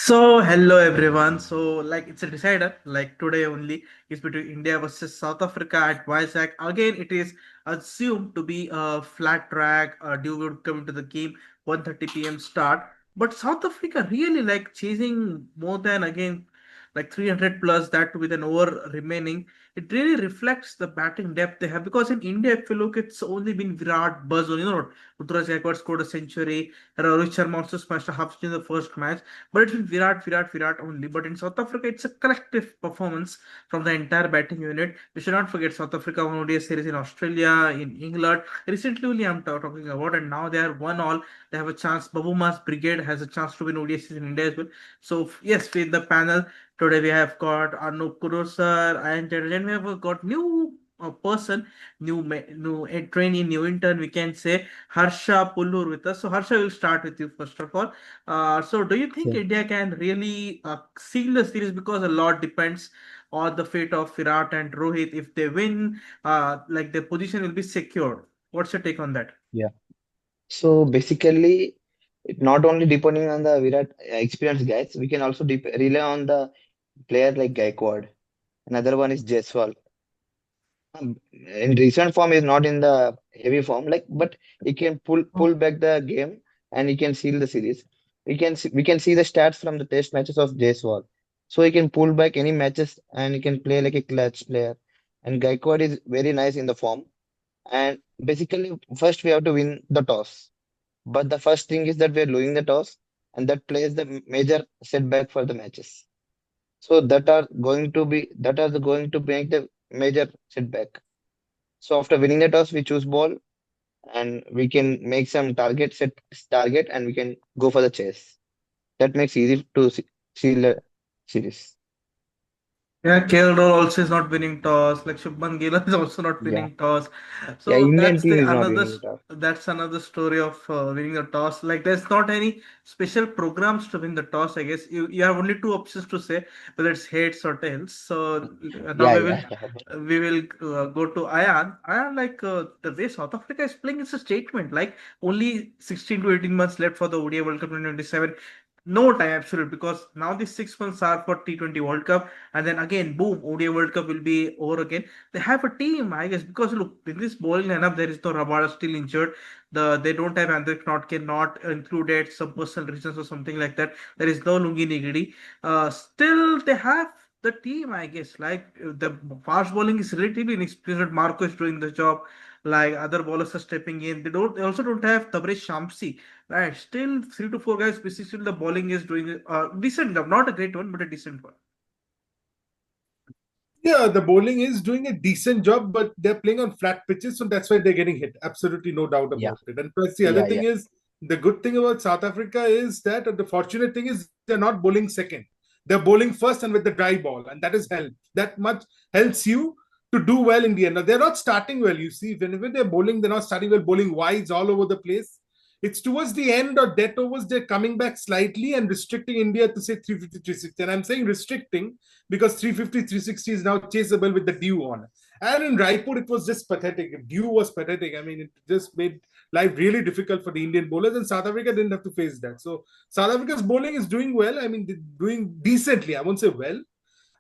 Hello everyone. It's a decider. Like today only is between India versus South Africa at Vaichal. Again, it is assumed to be a flat track. Due would come into the game 1:30 p.m. start. But South Africa really like chasing more than again like 300 plus that with an over remaining. It really reflects the batting depth they have because in India, if you look, it's only been Virat, Buzz, Ruturaj Gaikwad scored a century. Rohit Sharma also smashed a half century in the first match, but it's been Virat only. But in South Africa, it's a collective performance from the entire batting unit. We should not forget South Africa won ODI series in Australia, in England. Recently, only I'm talking about, and now they are 1-all. They have a chance. Babuma's brigade has a chance to win ODI series in India as well. Yes, with the panel today we have got Anup, sir, Ayan Chatterjee, and we have got new person, new trainee, new intern. We can say Harsha Pullur with us. So Harsha, will start with you first of all. Do you think Yeah. India can really seal the series because a lot depends on the fate of Virat and Rohit? If they win, like their position will be secured. What's your take on that? Yeah. So basically, it not only depending on the Virat experienced guys, we can also dep rely on the player like Gaikwad. Another one is Jaiswal. In recent form, is not in the heavy form, but he can pull back the game and he can seal the series. We can see the stats from the test matches of Jaiswal. So he can pull back any matches and he can play like a clutch player. And Gaikwad is very nice in the form. And basically, first we have to win the toss. But the first thing is that we are losing the toss, and that plays the major setback for the matches. So that are going to make the major setback. So after winning the toss, we choose ball, and we can make some target, and we can go for the chase. That makes easy to seal the series. Yeah, KL also is not winning toss. Like Shubman Gill is also not Yeah, winning toss. yeah. So Indian that's team the is not another winning the toss. that's another story of winning the toss. Like there's not any special programs to win the toss. I guess you have only two options to say whether it's heads or tails. Now Yeah, we will yeah, yeah. go to Ayan. Ayan, like the way South Africa is playing, it's a statement. Like only 16 to 18 months left for the ODI World Cup 2027. No time, absolute, because now the 6 months are for T20 World Cup, and then again, boom, ODI World Cup will be over again. They have a team, I guess, because look, in this bowling lineup, there is no Rabada still injured. They don't have Andre Knotke not included, some personal reasons or something like that. There is no Lungi Nigiri. Still, they have the team, I guess. Like the fast bowling is relatively inexperienced. Marco is doing the job. Like other bowlers are stepping in. They also don't have Tabriz Shamsi. Right, still 3 to 4 guys. Basically, the bowling is doing a decent job, not a great one, but a decent one. Yeah, the bowling is doing a decent job, but they're playing on flat pitches, so that's why they're getting hit. Absolutely no doubt Yeah, about it. And plus, the other yeah, thing yeah. is the good thing about South Africa is that the fortunate thing is they're not bowling second. They're bowling first and with the dry ball, and that is help. That much helps you to do well in the end. Now, they're not starting well. You see, whenever they're bowling, they're not starting well, bowling wides all over the place. It's towards the end or death overs, they're coming back slightly and restricting India to say 350, 360. And I'm saying restricting because 350, 360 is now chaseable with the dew on. And in Raipur, it was just pathetic. Dew was pathetic. I mean, it just made life really difficult for the Indian bowlers, and South Africa didn't have to face that. So South Africa's bowling is doing well. I mean, doing decently. I won't say well.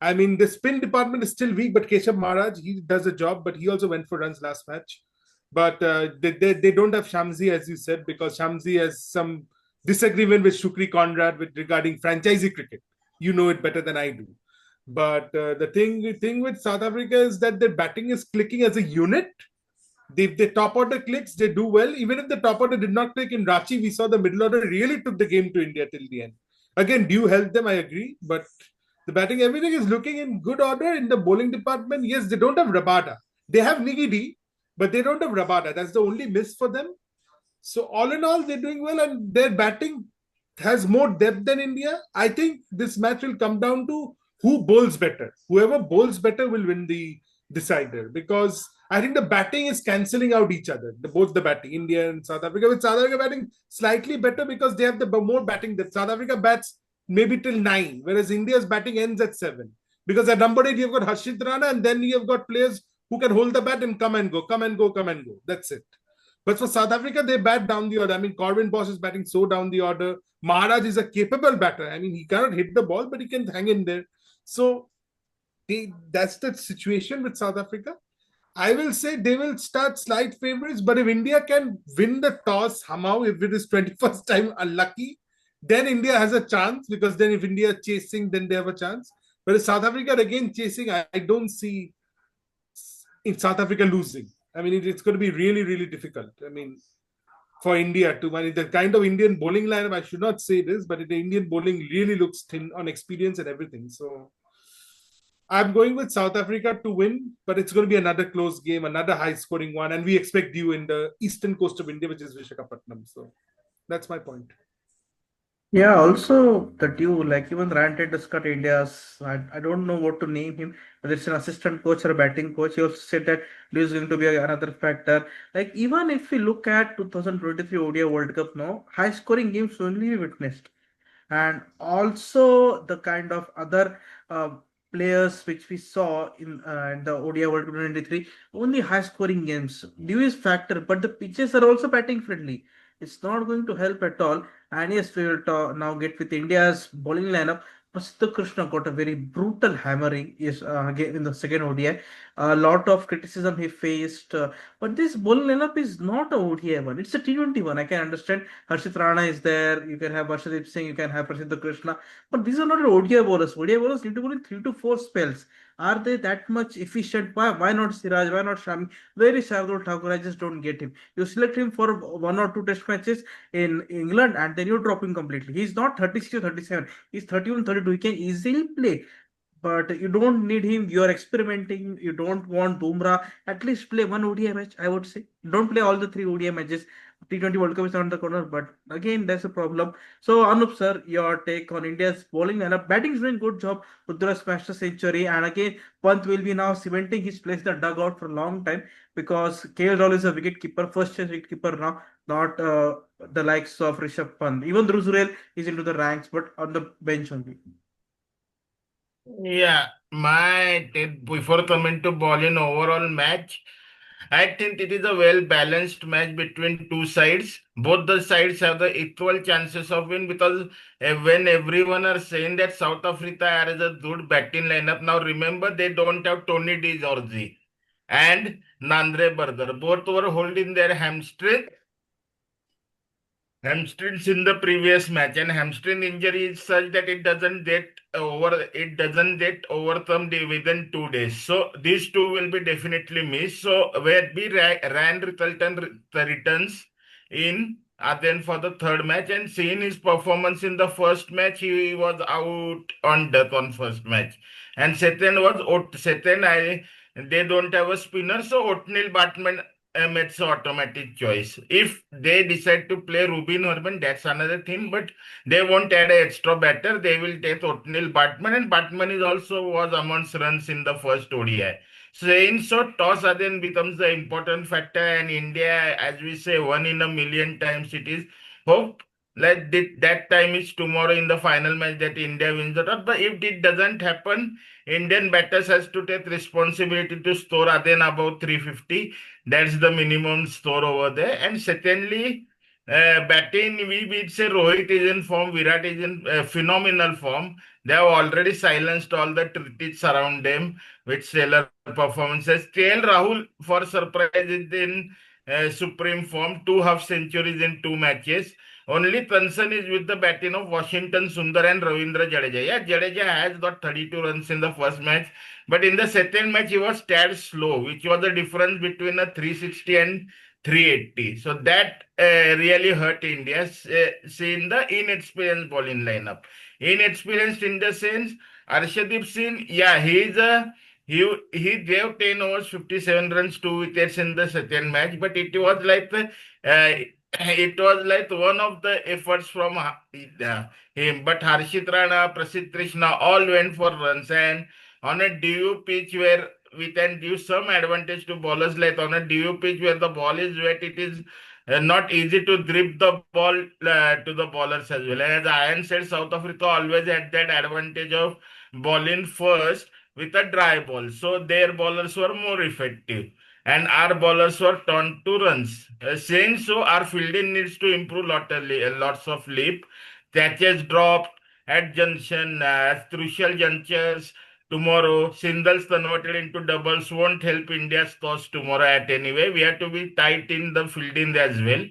I mean, the spin department is still weak, but Keshav Maharaj, he does a job, but he also went for runs last match. But they don't have Shamsi, as you said, because Shamsi has some disagreement with Shukri Conrad regarding franchisee cricket. You know it better than I do. But the thing with South Africa is that their batting is clicking as a unit. If the top order clicks, they do well. Even if the top order did not click in Rachi, we saw the middle order really took the game to India till the end. Again, do help them, I agree, but the batting, everything is looking in good order in the bowling department. Yes, they don't have Rabada. They have Nigidi, but they don't have Rabada. That's the only miss for them. So all in all, they're doing well, and their batting has more depth than India. I think this match will come down to who bowls better. Whoever bowls better will win the decider, because I think the batting is cancelling out each other. Both the batting, India and South Africa. With South Africa batting slightly better because they have the more batting depth. South Africa bats maybe till 9, whereas India's batting ends at 7. Because at number 8, you've got Harshit Rana, and then you've got players who can hold the bat and come and go, come and go, come and go. That's it. But for South Africa, they bat down the order. I mean, Corbin Boss is batting so down the order. Maharaj is a capable batter. I mean, he cannot hit the ball, but he can hang in there. So that's the situation with South Africa. I will say they will start slight favorites, but if India can win the toss somehow, if it is 21st time unlucky, then India has a chance, because then if India is chasing, then they have a chance. But if South Africa are again chasing, I don't see in South Africa losing. I mean, it's going to be really, really difficult. I mean, for India to manage the kind of Indian bowling lineup, I should not say this, but the Indian bowling really looks thin on experience and everything. So I'm going with South Africa to win, but it's going to be another close game, another high scoring one. And we expect you in the eastern coast of India, which is Vishakhapatnam. So that's my point. Yeah, also the due, like even Ranted discussed India's, I don't know what to name him, whether it's an assistant coach or a batting coach. He also said that Leo is going to be another factor. Like even if we look at 2023 ODI World Cup now, high scoring games only we witnessed, and also the kind of other uh, players which we saw in the ODI World Cup 2023, only high scoring games. Due is factor, but the pitches are also batting friendly. It's not going to help at all. And yes, we will now get with India's bowling lineup. Prasidha Krishna got a very brutal hammering is again in the second ODI. A lot of criticism he faced, but this bowling lineup is not a ODI one. It's a T20 one. I can understand Harshit Rana is there. You can have Arshdeep Singh. You can have Prasidha Krishna. But these are not ODI bowlers. ODI bowlers need to bowl in 3 to 4 spells. Are they that much efficient? Why not Siraj? Why not Shami? Where is Shardul Thakur? I just don't get him. You select him for 1 or 2 test matches in England and then you drop him completely. He's not 36 or 37. He's 31, 32. He can easily play. But you don't need him. You are experimenting. You don't want Bumrah. At least play one ODI match, I would say. Don't play all the 3 ODI matches. T20 World Cup is on the corner, but again, that's a problem. So, Anup, sir, your take on India's bowling lineup. Batting is doing good job. Rudra smashed a century, and again, Pant will be now cementing his place in the dugout for a long time because KL Rahul is a wicket keeper, first chance wicket keeper now, not the likes of Rishabh Pant. Even Druzurel is into the ranks, but on the bench only. Yeah, my take before coming to ball in overall match, I think it is a well balanced match between two sides. Both the sides have the equal chances of win because when everyone are saying that South Africa has a good batting lineup, now remember they don't have Tony D. Georgie and Nandre Bardar. Both were holding their hamstrings in the previous match, and hamstring injury is such that it doesn't get overcome within 2 days. So these two will be definitely missed. So where we ran the returns in then for the third match, and seeing his performance in the first match, he was out on death on first match. And second, they don't have a spinner, so Otnil Batman it's automatic choice. If they decide to play Rubin Urban, that's another thing. But they won't add an extra batter. They will take Otnil Batman, and Batman is also was amongst runs in the first ODI. Saying so, toss again becomes the important factor, and India, as we say, 1 in a million times it is. Hope that time is tomorrow in the final match that India wins the toss. But if it doesn't happen, Indian batters has to take responsibility to score again about 350. That's the minimum score over there. And secondly, batting, we would say Rohit is in form, Virat is in phenomenal form. They have already silenced all the critics around them with stellar performances. KL Rahul, for surprise, is in supreme form, 2 half centuries in 2 matches. Only concern is with the batting of Washington Sundar and Ravindra Jadeja. Yeah, Jadeja has got 32 runs in the first match, but in the second match, he was tad slow, which was the difference between a 360 and 380. So that really hurt India, seeing the inexperienced bowling lineup. Inexperienced in the sense, Arshdeep Singh, yeah, he gave 10 overs, 57 runs, 2 wickets in the second match, but it was like one of the efforts from him. But Harshit Rana, Prasidh Krishna all went for runs, and on a DU pitch where we can give some advantage to bowlers, like on a DU pitch where the ball is wet, it is not easy to drip the ball to the bowlers as well. And as Ayan said, South Africa always had that advantage of bowling first with a dry ball, so their bowlers were more effective. and our bowlers were turned to runs. Saying so, our fielding needs to improve lots of leap. Catches dropped at junction, crucial junctures tomorrow. Singles converted into doubles won't help India's toss tomorrow at anyway. We have to be tight in the fielding as well.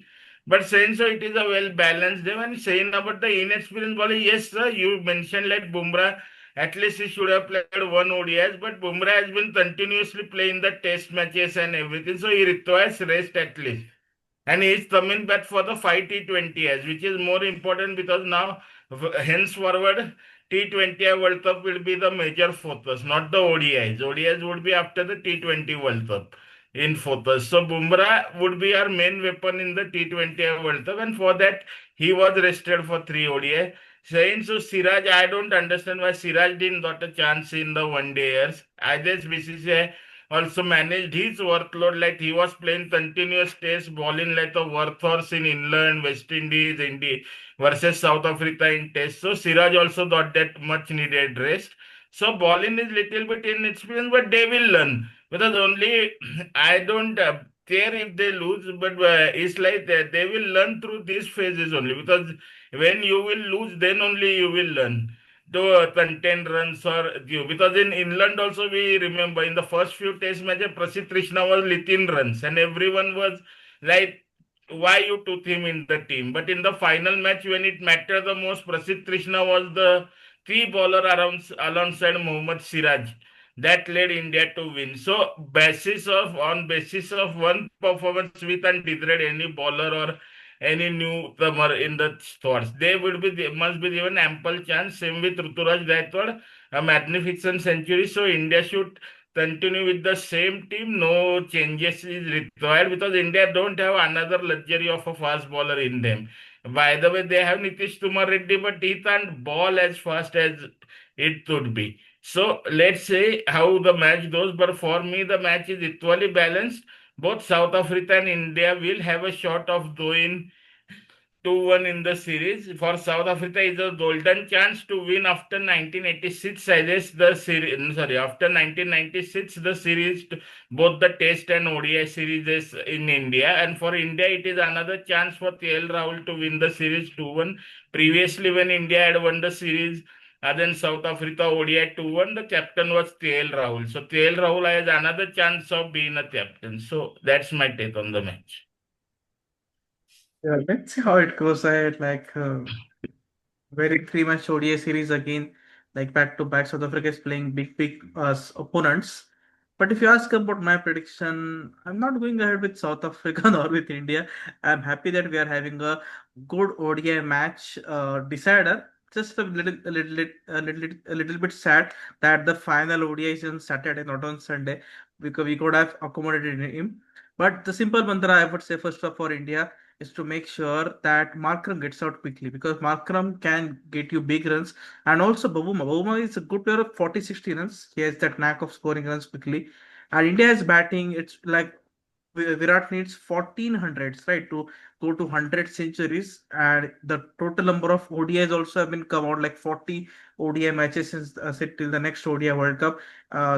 But saying so, it is a well balanced game. And saying about the inexperienced bowler, yes, sir, you mentioned like Bumrah. At least he should have played one ODIs, but Bumrah has been continuously playing the test matches and everything, so he requires rest at least. And he is coming back for the 5 T20s, which is more important because now, henceforward, T20 World Cup will be the major focus, not the ODIs. ODIs would be after the T20 World Cup in focus. So Bumrah would be our main weapon in the T20 World Cup, and for that, he was rested for 3 ODI. Saying so, Siraj, I don't understand why Siraj didn't got a chance in the one dayers. I guess BCCI also managed his workload like he was playing continuous test bowling like a workhorse in England, West Indies, India versus South Africa in test. So Siraj also got that much needed rest. So bowling is little bit inexperienced, but they will learn because only I don't care if they lose, but it's like they will learn through these phases only because when you will lose, then only you will learn to contain runs or give. Because in England also we remember in the first few test matches, Prasidh Krishna was leading runs and everyone was like, why you took him in the team? But in the final match when it mattered the most, Prasidh Krishna was the key bowler around alongside Mohammad Siraj. That led India to win. So basis of one performance, we can't degrade any bowler or any newcomer in the squads. They must be given ample chance. Same with Ruturaj Gaikwad, a magnificent century. So India should continue with the same team. No changes is required because India don't have another luxury of a fast bowler in them. By the way, they have Nitish Kumar Reddy, but he can't ball as fast as it could be. So let's see how the match goes. But for me, the match is equally balanced. Both South Africa and India will have a shot of going 2-1 in the series. For South Africa, is a golden chance to win after 1986. I guess the series, sorry, after 1996, the series, both the Test and ODI series is in India. And for India, it is another chance for KL Rahul to win the series 2-1. Previously, when India had won the series, and then South Africa ODI 2-1, the captain was KL Rahul. So KL Rahul has another chance of being a captain. So that's my take on the match. Yeah, let's see how it goes ahead. Very three-match ODI series again, like back to back. South Africa is playing big opponents. But if you ask about my prediction, I'm not going ahead with South Africa nor with India. I'm happy that we are having a good ODI match decider. Just a little bit sad that the final ODI is on Saturday, not on Sunday, because we could have accommodated him. But the simple mantra I would say first of all for India is to make sure that Markram gets out quickly because Markram can get you big runs. And also Babuma. Babuma is a good player of 40-60 runs. He has that knack of scoring runs quickly. And India is batting, it's like Virat needs 1400s, right, to go to 100 centuries. And the total number of ODIs also have been come out like 40 ODI matches since set till the next ODI World Cup.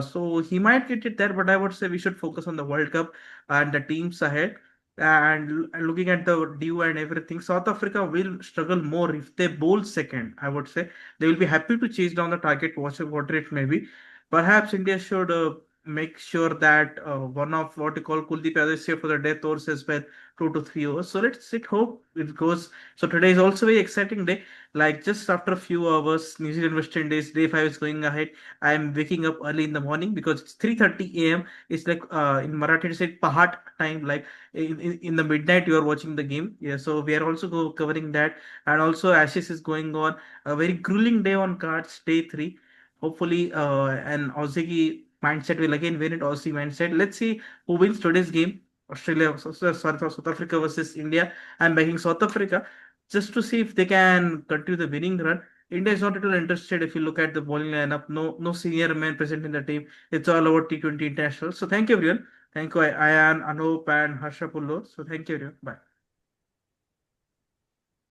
So he might get it there, but I would say we should focus on the World Cup and the teams ahead. And looking at the due and everything, South Africa will struggle more if they bowl second. I would say they will be happy to chase down the target, whatever it may be. Perhaps India should make sure that one of what you call Kuldeep Yadav is safe for the death overs as well, 2 to 3 overs. So let's sit hope it goes. So today is also a very exciting day. Like just after a few hours, New Zealand West Indies day 5 is going ahead. I am waking up early in the morning because it's 3:30 a.m. It's like in Marathi it's like Pahat time, like in the midnight you are watching the game. Yeah, so we are also covering that. And also Ashes is going on. A very grueling day on cards, day 3. Hopefully, an Aussie mindset will again win it. Aussie mindset. Let's see who wins today's game. Australia, sorry, South Africa versus India. I'm backing South Africa just to see if they can continue the winning run. India is not at all interested if you look at the bowling lineup. No senior men present in the team. It's all about T20 international. So thank you everyone. Thank you, Ayan, Anup, and Harsha Pullur. So thank you everyone. Bye.